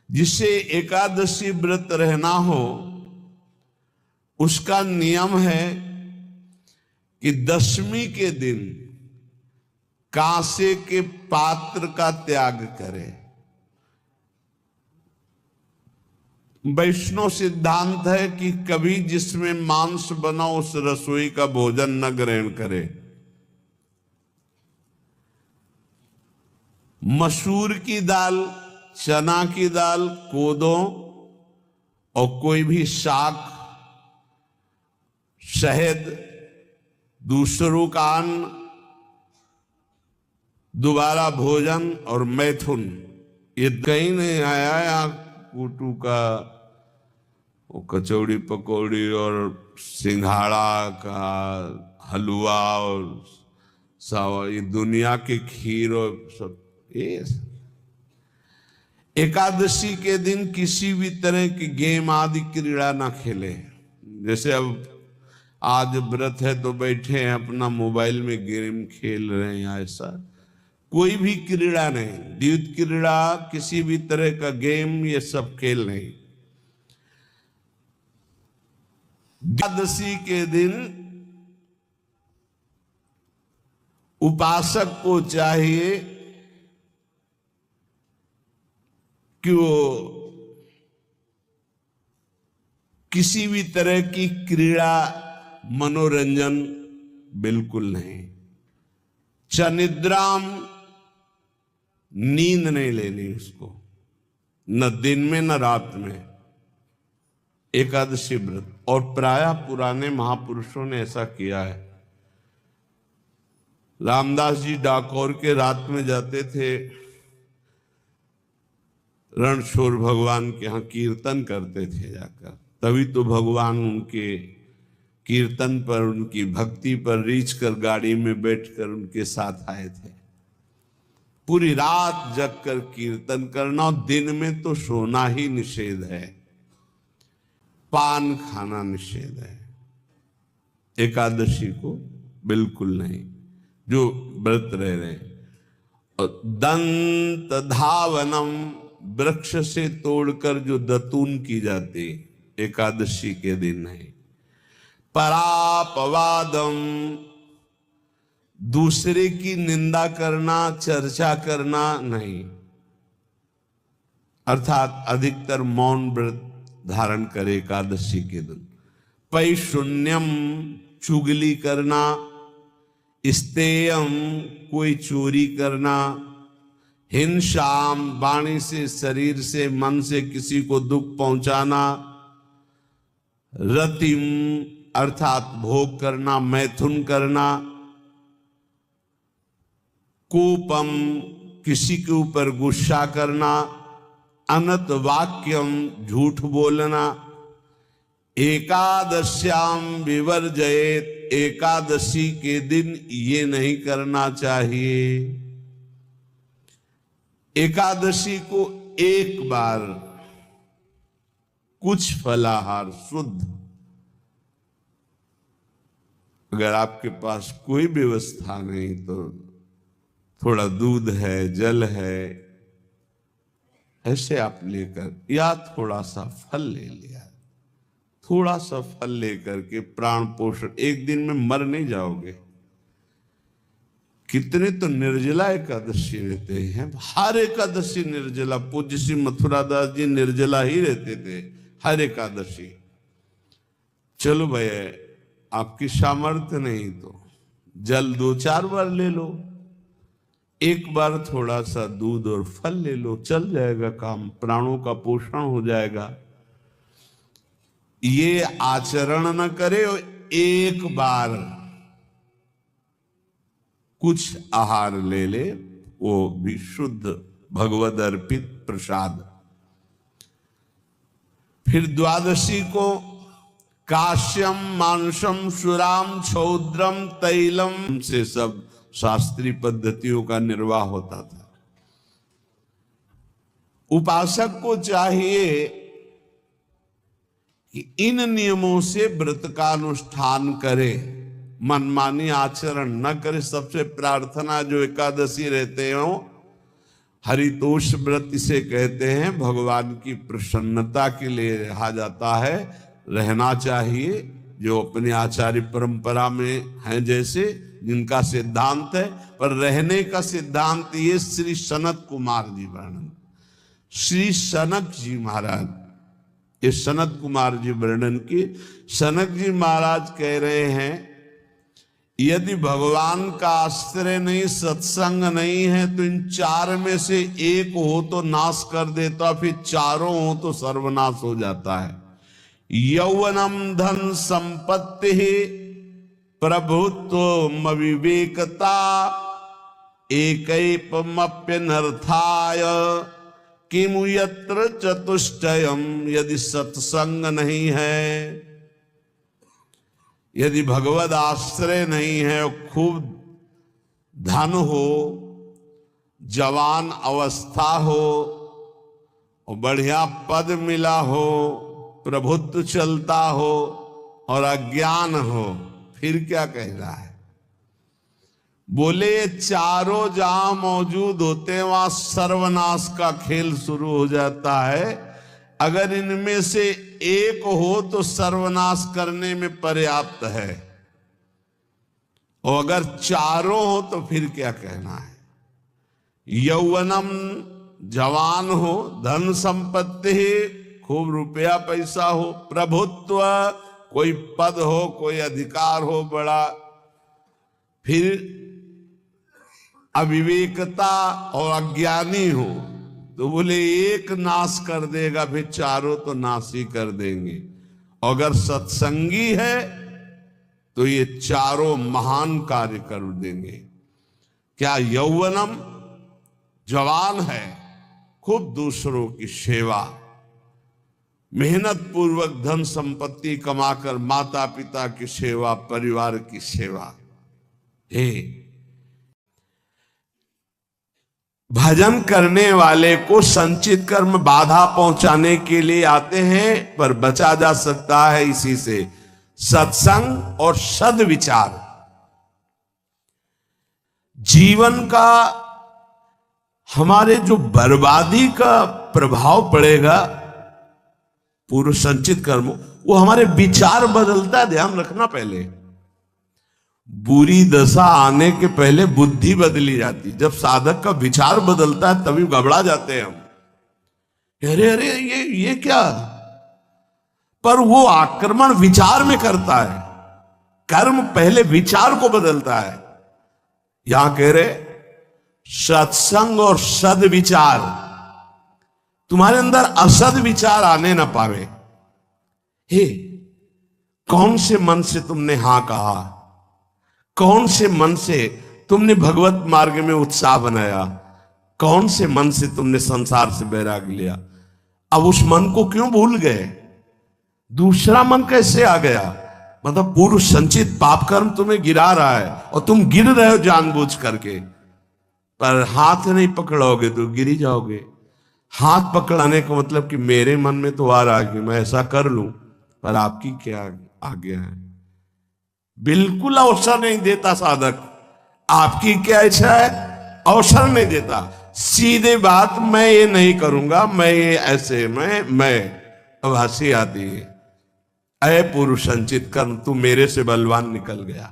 जिसे एकादशी व्रत रहना हो उसका नियम है कि दशमी के दिन कांसे के पात्र का त्याग करे। वैष्णव सिद्धांत है कि कभी जिसमें मांस बना उस रसोई का भोजन न ग्रहण करे। मसूर की दाल, चना की दाल, कोदो और कोई भी शाक, शहद, दूसरों का अन्न, दोबारा भोजन और मैथुन, ये कहीं नहीं आया या कुटू का वो कचौड़ी पकौड़ी और सिंघाड़ा का हलवा और सावा, ये दुनिया के खीर और सब। ये एकादशी के दिन किसी भी तरह की गेम आदि क्रीड़ा ना खेले। जैसे अब आज व्रत है तो बैठे हैं अपना मोबाइल में गेम खेल रहे हैं, ऐसा कोई भी क्रीड़ा नहीं, द्यूत क्रीड़ा, किसी भी तरह का गेम, ये सब खेल नहीं। एकादशी के दिन उपासक को चाहिए कि वो किसी भी तरह की क्रीड़ा, मनोरंजन बिल्कुल नहीं। चनिद्राम, नींद नहीं लेनी उसको, न दिन में न रात में, एकादशी व्रत। और प्रायः पुराने महापुरुषों ने ऐसा किया है। रामदास जी डाकोर के रात में जाते थे, रणछोड़ भगवान के यहाँ कीर्तन करते थे जाकर, तभी तो भगवान उनके कीर्तन पर, उनकी भक्ति पर रीझ कर गाड़ी में बैठकर उनके साथ आए थे। पूरी रात जग कर कीर्तन करना, और दिन में तो सोना ही निषेध है, पान खाना निषेध है। एकादशी को बिल्कुल नहीं, जो व्रत रह रहे हैं। और दंत धावनम, वृक्ष से तोड़कर जो दतून की जाती, एकादशी के दिन नहीं। परापवादम, दूसरे की निंदा करना, चर्चा करना नहीं, अर्थात अधिकतर मौन व्रत धारण करे एकादशी के दिन। पैशून्यम, चुगली करना। स्तेयम, कोई चोरी करना। हिंसाम, वाणी से, शरीर से, मन से किसी को दुख पहुंचाना। रतिम, अर्थात भोग करना, मैथुन करना। कोपम, किसी के ऊपर गुस्सा करना। अनत वाक्यम, झूठ बोलना। एकादश्याम विवर्जयेत, एकादशी के दिन ये नहीं करना चाहिए। एकादशी को एक बार कुछ फलाहार शुद्ध, अगर आपके पास कोई व्यवस्था नहीं तो थोड़ा दूध है, जल है, ऐसे आप लेकर, या थोड़ा सा फल ले लिया, थोड़ा सा फल लेकर के प्राण पोषण, एक दिन में मर नहीं जाओगे। कितने तो निर्जला एकादशी रहते हैं, हर एकादशी निर्जला। पूज्य श्री मथुरा दास जी निर्जला ही रहते थे हर एकादशी। चलो भाई, आपकी सामर्थ्य नहीं तो जल 2-4 बार ले लो, एक बार थोड़ा सा दूध और फल ले लो, चल जाएगा काम, प्राणों का पोषण हो जाएगा। ये आचरण न करे, एक बार कुछ आहार ले ले, वो भी शुद्ध भगवद अर्पित प्रसाद। फिर द्वादशी को काश्यम, मांसम, सुराम, छौद्रम, तैलम से सब शास्त्रीय पद्धतियों का निर्वाह होता था। उपासक को चाहिए कि इन नियमों से व्रत का अनुष्ठान करे, मनमानी आचरण न करे। सबसे प्रार्थना जो एकादशी रहते हो, हरितोष व्रत इसे कहते हैं, भगवान की प्रसन्नता के लिए रहा जाता है, रहना चाहिए। जो अपने आचार्य परंपरा में हैं, जैसे जिनका सिद्धांत है, पर रहने का सिद्धांत ये श्री सनत कुमार जी वर्णन, श्री सनक जी महाराज, ये सनत कुमार जी वर्णन की। सनक जी महाराज कह रहे हैं, यदि भगवान का आश्रय नहीं, सत्संग नहीं है, तो इन चार में से एक हो तो नाश कर देता, फिर चारों हो तो सर्वनाश हो जाता है। यौवनम धन संपत्ति प्रभुत्व विवेकता एकैपमप्यनर्थाय किमु यत्र चतुष्टयम। यदि सत्संग नहीं है, यदि भगवद आश्रय नहीं है, खूब धन हो, जवान अवस्था हो, और बढ़िया पद मिला हो, प्रभुत्व चलता हो, और अज्ञान हो, फिर क्या कह रहा है? बोले ये चारों जहां मौजूद होते हैं वहां सर्वनाश का खेल शुरू हो जाता है। अगर इनमें से एक हो तो सर्वनाश करने में पर्याप्त है, और अगर चारों हो तो फिर क्या कहना है? यौवनम जवान हो, धन संपत्ति खूब रुपया पैसा हो, प्रभुत्व कोई पद हो, कोई अधिकार हो बड़ा, फिर अविवेकता और अज्ञानी हो, तो बोले एक नाश कर देगा, फिर चारों तो नाश ही कर देंगे। अगर सत्संगी है तो ये चारों महान कार्य कर देंगे। क्या यौवनम जवान है, खूब दूसरों की सेवा, मेहनत पूर्वक धन संपत्ति कमाकर माता पिता की सेवा, परिवार की सेवा। हे भजन करने वाले को संचित कर्म बाधा पहुंचाने के लिए आते हैं, पर बचा जा सकता है इसी से, सत्संग और सद्विचार। जीवन का हमारे जो बर्बादी का प्रभाव पड़ेगा पूर्व संचित कर्म, वो हमारे विचार बदलता है। ध्यान रखना, पहले बुरी दशा आने के पहले बुद्धि बदली जाती। जब साधक का विचार बदलता है तभी घबरा जाते हैं हम, अरे अरे ये क्या। पर वो आक्रमण विचार में करता है, कर्म पहले विचार को बदलता है। यहां कह रहे सत्संग और सद्विचार, तुम्हारे अंदर असद विचार आने ना पावे। हे, कौन से मन से तुमने हां कहा, कौन से मन से तुमने भगवत मार्ग में उत्साह बनाया, कौन से मन से तुमने संसार से वैराग लिया। अब उस मन को क्यों भूल गए? दूसरा मन कैसे आ गया? मतलब पूर्व संचित पाप कर्म तुम्हें गिरा रहा है और तुम गिर रहे हो जानबूझ करके, पर हाथ नहीं पकड़ोगे तो गिर जाओगे। हाथ पकड़ाने का मतलब कि मेरे मन में तो आ रहा है कि मैं ऐसा कर लूं, पर आपकी क्या आज्ञा है। बिल्कुल अवसर नहीं देता साधक, आपकी क्या इच्छा है, अवसर नहीं देता। सीधे बात, मैं ये नहीं करूंगा, मैं ये ऐसे, मैं अब हंसी आती है। अय पुरुष संचित कर्म, तू मेरे से बलवान निकल गया।